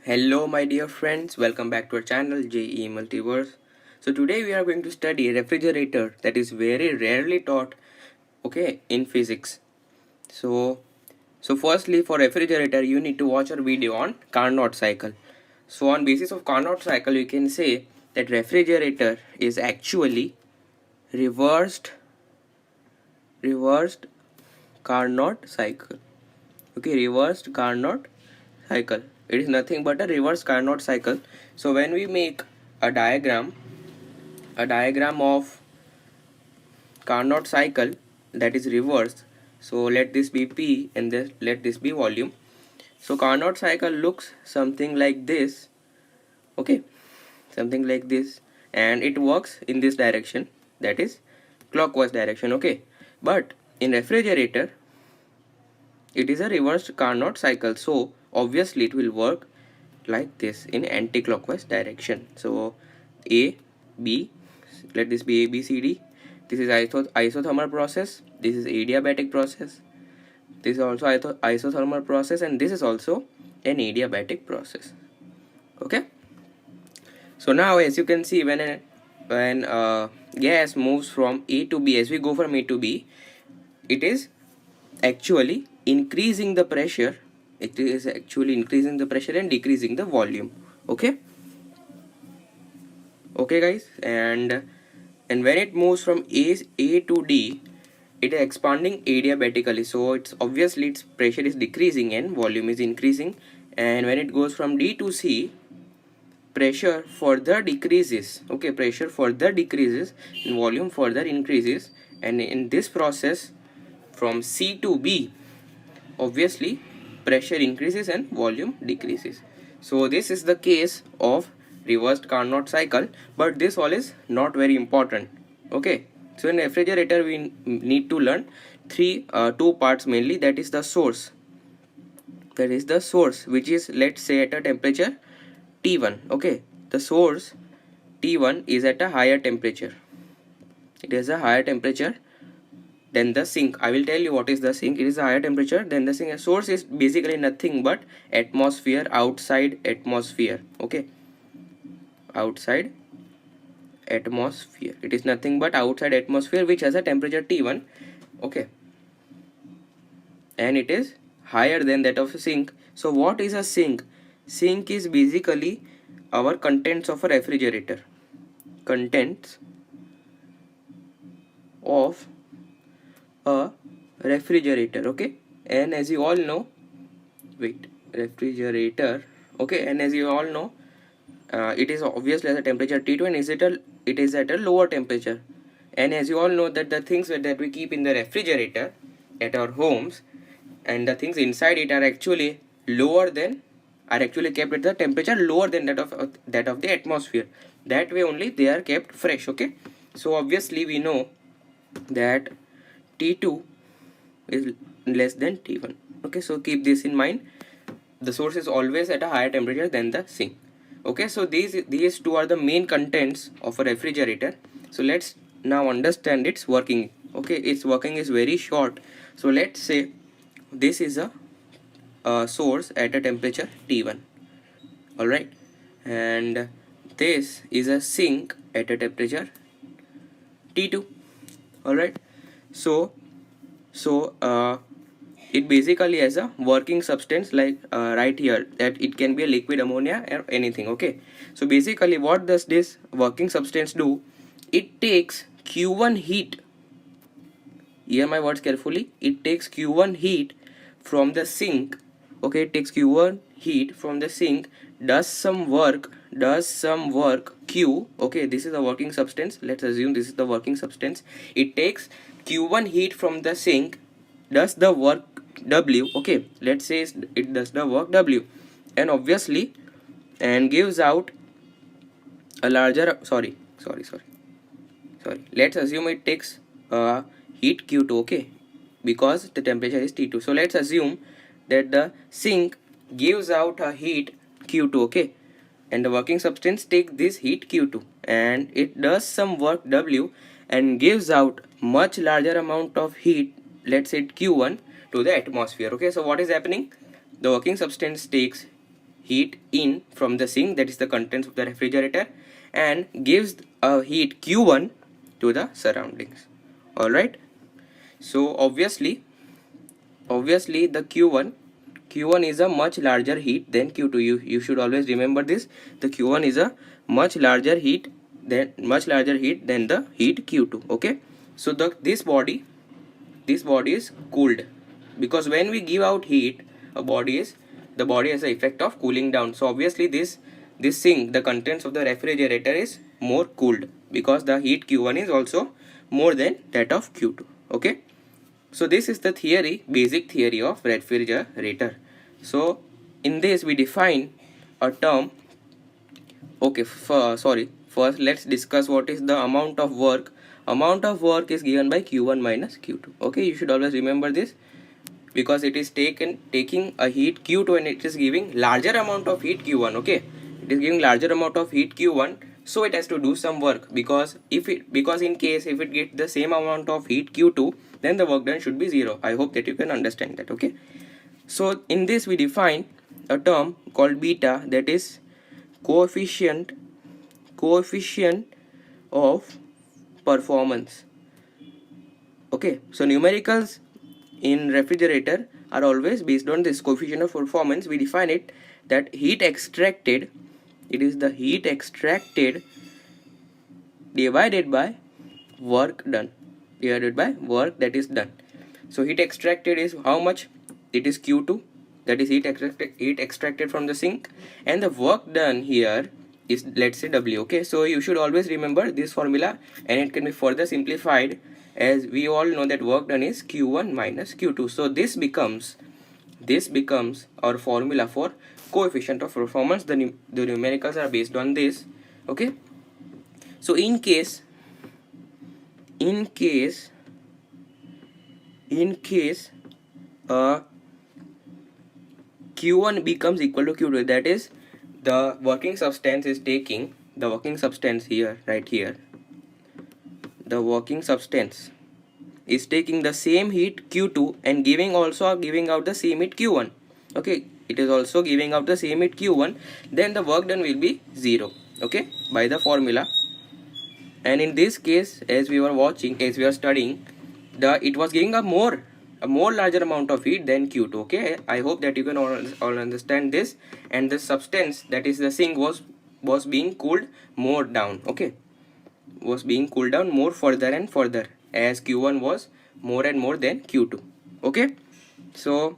Hello my dear friends, welcome back to our channel JE Multiverse. So today we are going to study a refrigerator that is very rarely taught in physics. So firstly, for refrigerator you need to watch our video on Carnot cycle. So on basis of Carnot cycle you can say that refrigerator is actually reversed Carnot cycle. Reversed Carnot cycle. It is nothing but a reverse Carnot cycle. So when we make a diagram of Carnot cycle that is reversed, so let this be P and let this be volume. So Carnot cycle looks something like this, something like this, and it works in this direction, that is clockwise direction. But in refrigerator it is a reversed Carnot cycle, so obviously it will work like this in anti-clockwise direction. So A, B, let this be A, B, C, D. This is isothermal process, this is adiabatic process, this is also isothermal process, and this is also an adiabatic process. Okay, so now as you can see, when gas moves from A to B, as we go from A to B, it is actually increasing the pressure. It is actually increasing the pressure and decreasing the volume. Okay guys, and when it moves from A to D, it is expanding adiabatically, so it's obviously its pressure is decreasing and volume is increasing. And when it goes from D to C, pressure further decreases. Pressure further decreases and volume further increases. And in this process, from C to B, obviously pressure increases and volume decreases. So this is the case of reversed Carnot cycle, but this all is not very important. So in refrigerator we need to learn two parts mainly. That is the source, which is, let's say, at a temperature T1. The source T1 is at a higher temperature. It is a higher temperature than the sink. I will tell you what is the sink. It is a higher temperature than the sink. A source is basically nothing but atmosphere, outside atmosphere. Outside atmosphere. It is nothing but outside atmosphere which has a temperature T1. And it is higher than that of a sink. So what is a sink? Sink is basically our contents of a refrigerator. Contents of a refrigerator. And as you all know, refrigerator. And as you all know, it is obviously at a temperature T2 and it is at a lower temperature. And as you all know that the things that we keep in the refrigerator at our homes, and the things inside it are actually kept at the temperature lower than that of the atmosphere. That way only they are kept fresh. So obviously we know that T2 is less than T1. So keep this in mind. The source is always at a higher temperature than the sink. So these two are the main contents of a refrigerator. So let's now understand its working. Its working is very short. So let's say this is a source at a temperature T1. Alright, and this is a sink at a temperature T2. Alright, so it basically has a working substance, like right here, that it can be a liquid ammonia or anything. So basically what does this working substance do? It takes Q1 heat. Hear my words carefully. It takes Q1 heat from the sink. It takes Q1 heat from the sink, does some work Q. This is the working substance. Let's assume this is the working substance. It takes Q1 heat from the sink, does the work W. Let's say it does the work W, and obviously and gives out a larger let's assume it takes heat Q2, because the temperature is T2. So let's assume that the sink gives out a heat Q2, and the working substance takes this heat Q2 and it does some work W and gives out much larger amount of heat, let's say Q1, to the atmosphere. So what is happening? The working substance takes heat in from the sink, that is the contents of the refrigerator, and gives a heat Q1 to the surroundings. Alright, so obviously the Q1 is a much larger heat than Q2. You should always remember this. The Q1 is a much larger heat than the heat Q2. Okay, so this body is cooled, because when we give out heat, the body has the effect of cooling down. So obviously this sink, the contents of the refrigerator, is more cooled, because the heat Q1 is also more than that of Q2. Okay, so this is the basic theory of refrigerator. So in this we define a term. Okay, first let's discuss what is the amount of work. Amount of work is given by Q1 minus Q2. Okay, you should always remember this, because it is taking a heat Q2 and it is giving larger amount of heat Q1. Okay, it is giving larger amount of heat Q1, so it has to do some work, because in case if it gets the same amount of heat Q2, then the work done should be 0. I hope that you can understand that. Okay, so in this we define a term called beta, that is coefficient of performance. Okay, so numericals in refrigerator are always based on this coefficient of performance. We define it that heat extracted, it is the heat extracted divided by work done, divided by work that is done. So heat extracted is how much? It is Q2, that is heat extracted from the sink, and the work done here is, let's say, W. Okay, so you should always remember this formula, and it can be further simplified, as we all know that work done is Q1 minus Q2. So this becomes our formula for coefficient of performance. The numericals are based on this. Okay, so in case Q1 becomes equal to Q2, that is the working substance is taking the working substance here, right here, the working substance is taking the same heat Q2 and giving out the same heat Q1. Okay, it is also giving out the same heat Q1, then the work done will be 0. Okay, by the formula. And in this case, as we are studying, it was giving a more larger amount of heat than Q2. Okay, I hope that you can all understand this. And the substance, that is the sink, was being cooled more down. Okay, was being cooled down more further and further, as Q1 was more and more than Q2. Okay, so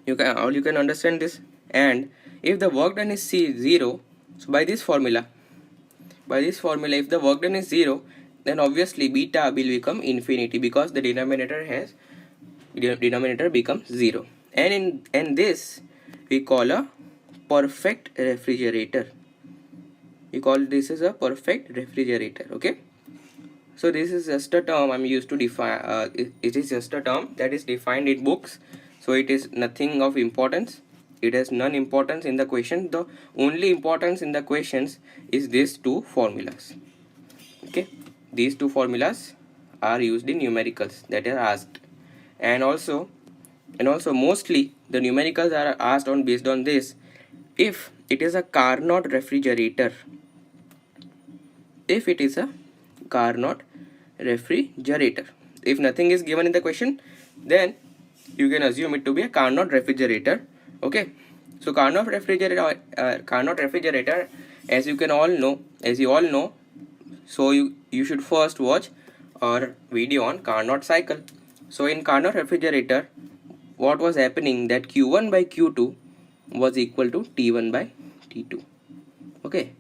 you can understand this. And if the work done is 0, so by this formula, if the work done is 0, then obviously beta will become infinity, because the denominator becomes 0. And in this we call a perfect refrigerator. We call this as a perfect refrigerator. Okay, so this is just a term I'm used to define. It is just a term that is defined in books, so it is nothing of importance. It has none importance in the question. The only importance in the questions is these two formulas. Okay, these two formulas are used in numericals that are asked, and also mostly the numericals are asked based on this. If it is a Carnot refrigerator, if nothing is given in the question, then you can assume it to be a Carnot refrigerator. Okay, so Carnot refrigerator, as you all know, so you should first watch our video on Carnot cycle. So in Carnot refrigerator, what was happening, that Q1 by Q2 was equal to T1 by T2. Okay,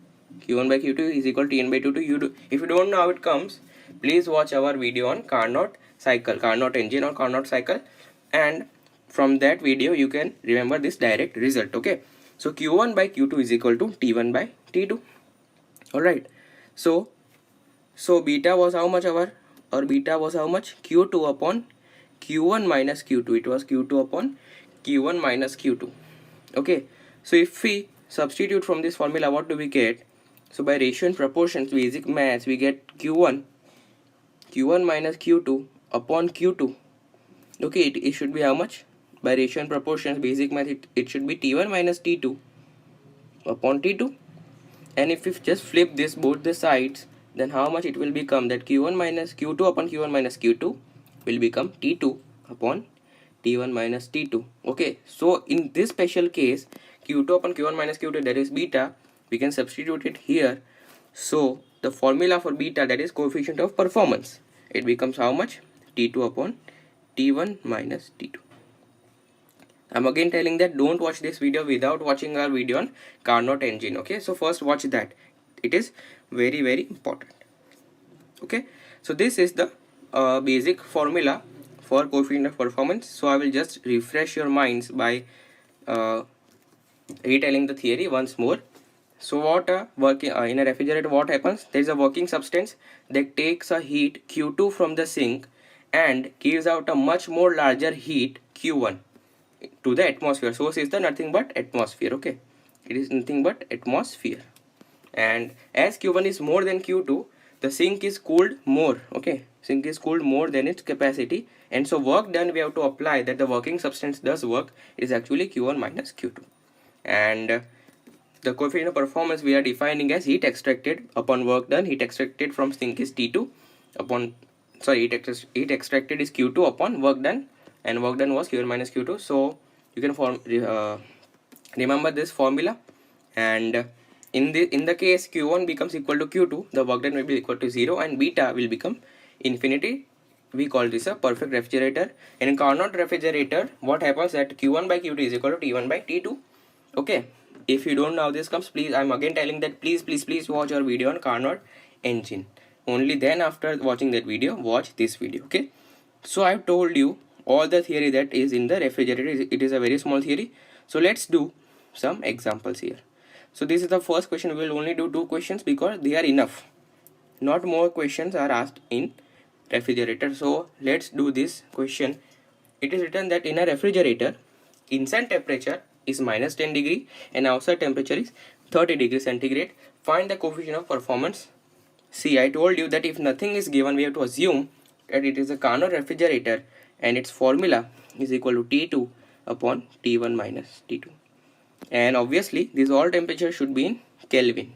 Q1 by Q2 is equal to T1 by T2. If you don't know how it comes, please watch our video on Carnot cycle, Carnot engine or Carnot cycle, and from that video you can remember this direct result. Okay, so Q1 by Q2 is equal to T1 by T2. Alright, so beta was how much, beta was how much? Q2 upon Q1 minus Q2. It was Q2 upon Q1 minus Q2. Okay, so if we substitute from this formula, what do we get? So by ratio and proportions, basic maths, we get Q1 minus Q2 upon Q2. Okay, it should be how much? By ratio and proportions, basic math, it should be T1 minus T2 upon T2. And if we just flip this both the sides, then how much it will become? That Q1 minus Q2 upon Q1 minus Q2 will become T2 upon T1 minus T2. Okay, so in this special case, Q2 upon Q1 minus Q2, that is beta, we can substitute it here. So the formula for beta, that is coefficient of performance, it becomes how much? T2 upon T1 minus T2. I'm again telling that don't watch this video without watching our video on Carnot engine. Okay, so first watch that. It is very, very important. Okay, so this is the basic formula for coefficient of performance. So I will just refresh your minds by retelling the theory once more. So what working in a refrigerator, what happens? There is a working substance that takes a heat Q2 from the sink and gives out a much more larger heat Q1 to the atmosphere. Source is the nothing but atmosphere. Okay, it is nothing but atmosphere. And as Q1 is more than Q2, the sink is cooled more. Okay, sink is cooled more than its capacity, and so work done, we have to apply that the working substance does work is actually Q1 minus Q2. And the coefficient of performance we are defining as heat extracted upon work done. Heat extracted from sink is T2 upon, sorry, heat extracted is Q2 upon work done, and work done was Q1 minus Q2. So you can remember this formula. And in the case Q1 becomes equal to Q2, the work done will be equal to 0 and beta will become infinity. We call this a perfect refrigerator. And in Carnot refrigerator, what happens that Q1 by Q2 is equal to T1 by T2. Okay, if you don't know how this comes, please, I'm again telling that please watch our video on Carnot engine. Only then after watching that video, watch this video. Okay, so I've told you all the theory that is in the refrigerator. It is a very small theory. So let's do some examples here. So this is the first question. We will only do 2 questions because they are enough. Not more questions are asked in refrigerator. So let's do this question. It is written that in a refrigerator, inside temperature is minus 10 degree and outside temperature is 30 degree centigrade. Find the coefficient of performance. See, I told you that if nothing is given, we have to assume that it is a Carnot refrigerator and its formula is equal to T2 upon T1 minus T2. And obviously this all temperature should be in Kelvin,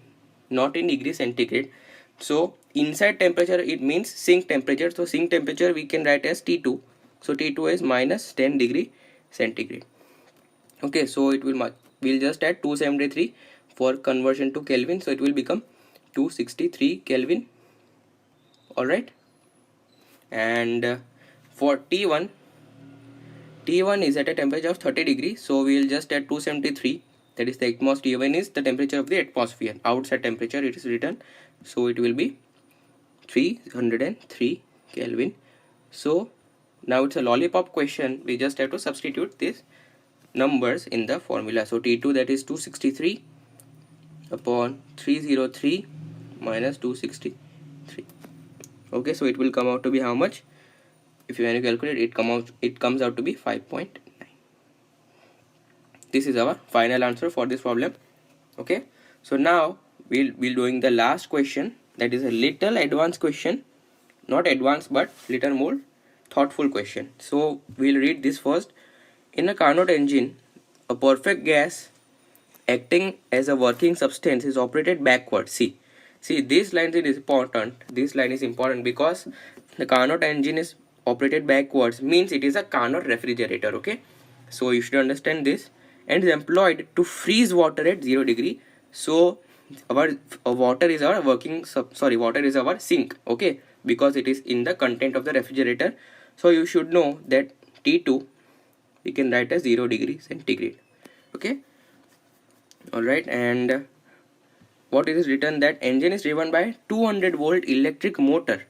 not in degree centigrade. So inside temperature, it means sink temperature. So sink temperature we can write as T2. So T2 is minus 10 degree centigrade. Okay, so it will, we'll just add 273 for conversion to Kelvin. So it will become 263 Kelvin. Alright. And for T1 is at a temperature of 30 degrees. So we will just add 273. That is the atmosphere. T1 is the temperature of the atmosphere. Outside temperature it is written. So it will be 303 Kelvin. So now it's a lollipop question. We just have to substitute these numbers in the formula. So T2, that is 263 upon 303 minus 263. Okay, so it will come out to be how much? If you want to calculate, it comes out to be 5.9. This is our final answer for this problem. Okay, so now we'll be doing the last question. That is a little advanced question, not advanced but little more thoughtful question. So we'll read this first. In a Carnot engine, a perfect gas acting as a working substance is operated backwards. See, this line is important. This line is important because the Carnot engine is operated backwards, means it is a Carnot refrigerator. Okay, so you should understand this. And is employed to freeze water at 0 degree. So our water is our water is our sink. Okay, because it is in the content of the refrigerator. So you should know that T2 we can write as 0 degree centigrade. Okay, alright. And what it is written that engine is driven by 200 volt electric motor.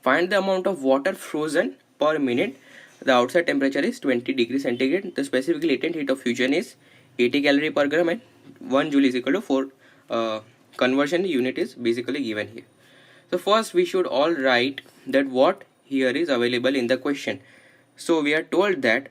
Find the amount of water frozen per minute. The outside temperature is 20 degrees centigrade. The specific latent heat of fusion is 80 calorie per gram and 1 joule is equal to 4. Conversion unit is basically given here. So first we should all write that what here is available in the question. So we are told that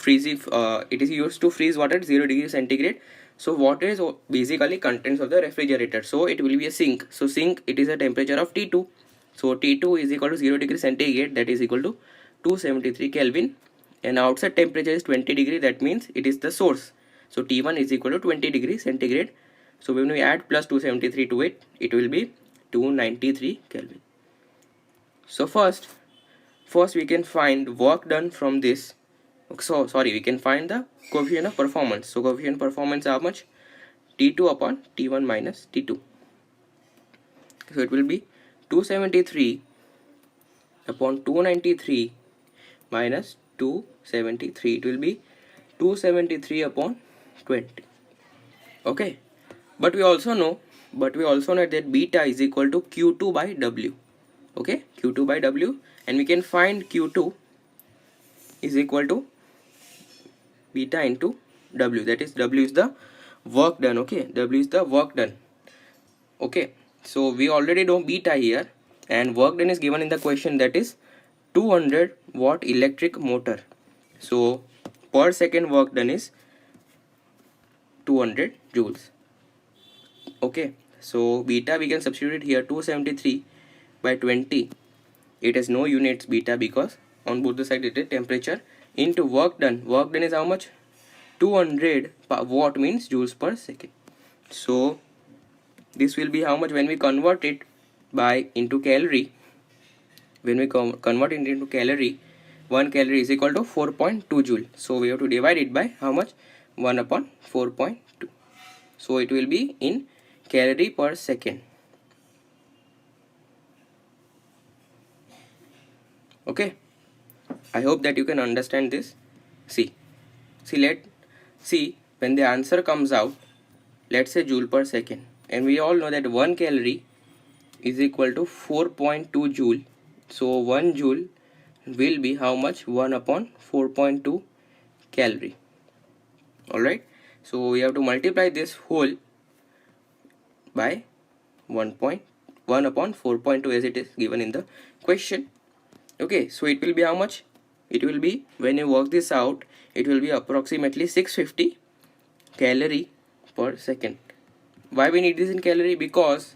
it is used to freeze water at 0 degree centigrade. So water is basically contents of the refrigerator. So it will be a sink. So sink, it is a temperature of T2. So T2 is equal to 0 degree centigrade, that is equal to 273 Kelvin, and outside temperature is 20 degree, that means it is the source. So T1 is equal to 20 degrees centigrade. So when we add plus 273 to it, it will be 293 Kelvin. So first we can find work done from this. So we can find the coefficient of performance. So coefficient of performance how much? T2 upon T1 minus T2. So it will be 273 upon 293 minus 273. It will be 273 upon 20. Okay, but we also know that beta is equal to Q2 by W. Okay, Q2 by W, and we can find Q2 is equal to beta into W. That is, W is the work done. Okay, W is the work done. Okay, so we already know beta here, and work done is given in the question, that is 200 watt electric motor. So per second work done is 200 joules. Okay, so beta we can substitute here, 273 by 20. It has no units beta because on both the sides it is temperature into work done. Work done is how much? 200 watt means joules per second. So this will be how much when we convert it by into calorie. When we convert it into calorie, 1 calorie is equal to 4.2 joule. So we have to divide it by how much? 1 upon 4.2. So it will be in calorie per second. Okay, I hope that you can understand this. See when the answer comes out, let's say joule per second, and we all know that 1 calorie is equal to 4.2 joule. So 1 joule will be how much? 1 upon 4.2 calorie. Alright, so we have to multiply this whole by 1 upon 4.2 as it is given in the question. Okay, so it will be how much? It will be, when you work this out, it will be approximately 650 calorie per second. Why we need this in calorie? Because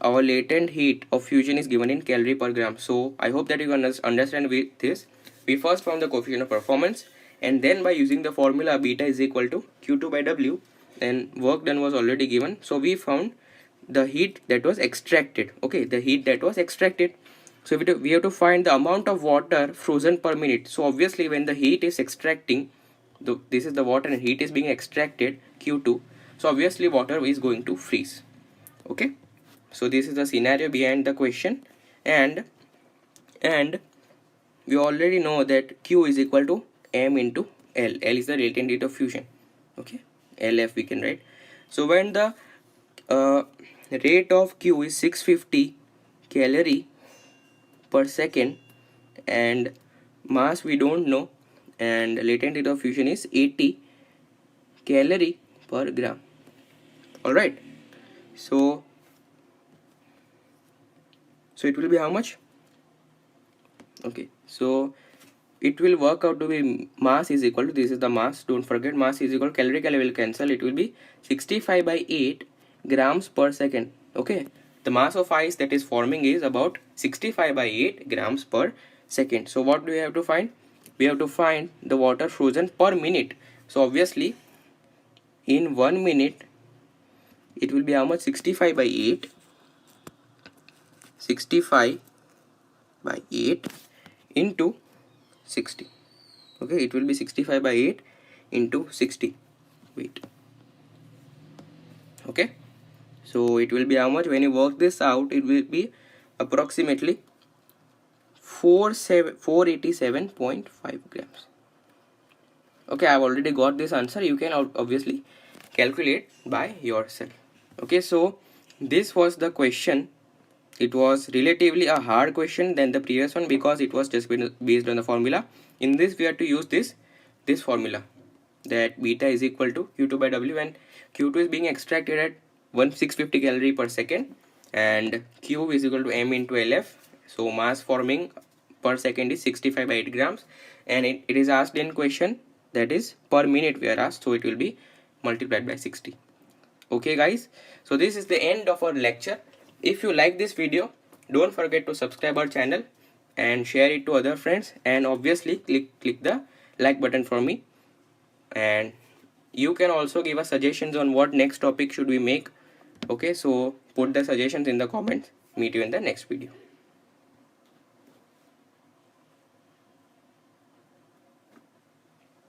our latent heat of fusion is given in calorie per gram. So I hope that you can understand with this. We first found the coefficient of performance, and then by using the formula beta is equal to Q2 by W, and work done was already given. So we found the heat that was extracted. Okay, the heat that was extracted. So we have to find the amount of water frozen per minute. So obviously when the heat is extracting, this is the water and heat is being extracted, Q2. So obviously water is going to freeze. Okay, so this is the scenario behind the question, and we already know that Q is equal to M into L. L is the latent heat of fusion. Okay, LF we can write. So when the rate of Q is 650 calorie per second, and mass we don't know, and latent heat of fusion is 80 calorie per gram. Alright, so it will be how much? Okay, so it will work out to be mass is equal to, this is the mass, don't forget, mass is equal to calorie will cancel, it will be 65 by 8 grams per second. Okay, the mass of ice that is forming is about 65 by 8 grams per second. So what do we have to find? We have to find the water frozen per minute. So obviously in 1 minute it will be how much? 65 by 8 into 60. Okay, it will be 65 by 8 into 60. Wait. Okay, so it will be how much? When you work this out, it will be approximately 487.5 grams. Okay, I have already got this answer. You can obviously calculate by yourself. Okay, so this was the question. It was relatively a hard question than the previous one because it was just based on the formula. In this we have to use this formula, that beta is equal to Q2 by W, and Q2 is being extracted at 650 calorie per second, and Q is equal to M into LF. So mass forming per second is 65 by 8 grams, and it is asked in question, that is per minute we are asked, so it will be multiplied by 60. Okay guys, so this is the end of our lecture. If you like this video, don't forget to subscribe our channel and share it to other friends, and obviously click the like button for me. And you can also give us suggestions on what next topic should we make. Okay, so put the suggestions in the comments. Meet you in the next video.